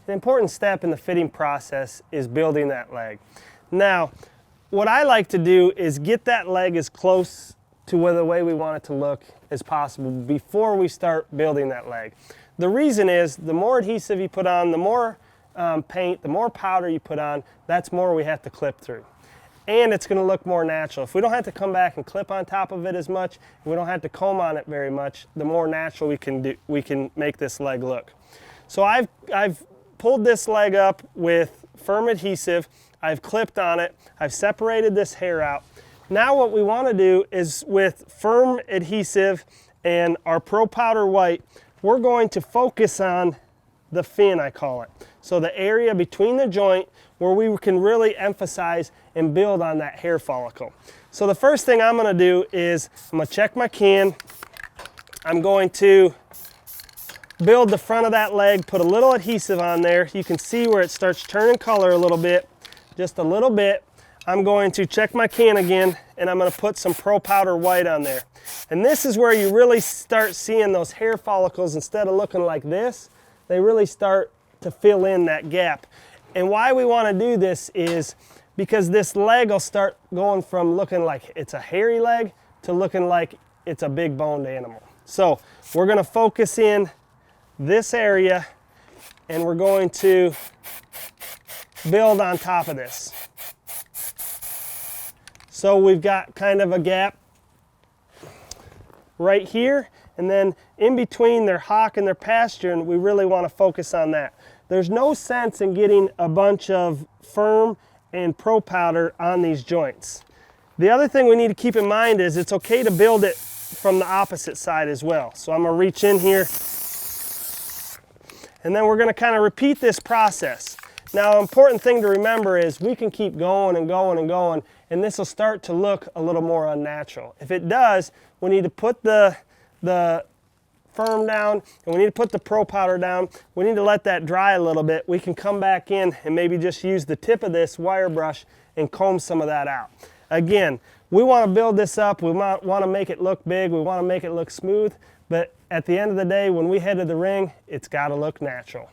the important step in the fitting process is building that leg. Now, what I like to do is get that leg as close to the way we want it to look as possible before we start building that leg. The reason is the more adhesive you put on, the more paint, the more powder you put on, that's more we have to clip through. And it's going to look more natural. If we don't have to come back and clip on top of it as much, we don't have to comb on it very much, the more natural we can make this leg look. So I've pulled this leg up with firm adhesive, I've clipped on it, I've separated this hair out. Now what we want to do is with firm adhesive and our Pro Powder White, we're going to focus on the fin, I call it. So the area between the joint where we can really emphasize and build on that hair follicle. So the first thing I'm going to do is I'm going to check my can. I'm going to build the front of that leg, put a little adhesive on there. You can see where it starts turning color a little bit, just a little bit. I'm going to check my can again, and I'm going to put some Pro Powder White on there. And this is where you really start seeing those hair follicles, instead of looking like this, they really start to fill in that gap. And why we want to do this is because this leg will start going from looking like it's a hairy leg to looking like it's a big boned animal. So we're going to focus in this area, and we're going to build on top of this. So we've got kind of a gap right here, and then in between their hock and their pasture, and we really want to focus on that. There's no sense in getting a bunch of firm and Pro Powder on these joints. The other thing we need to keep in mind is it's okay to build it from the opposite side as well. So I'm going to reach in here, and then we're going to kind of repeat this process. Now, an important thing to remember is we can keep going and going and going, and this will start to look a little more unnatural. If it does, we need to put the firm down, and we need to put the Pro Powder down. We need to let that dry a little bit. We can come back in and maybe just use the tip of this wire brush and comb some of that out. Again, we want to build this up. We want to make it look big. We want to make it look smooth. But at the end of the day, when we head to the ring, it's got to look natural.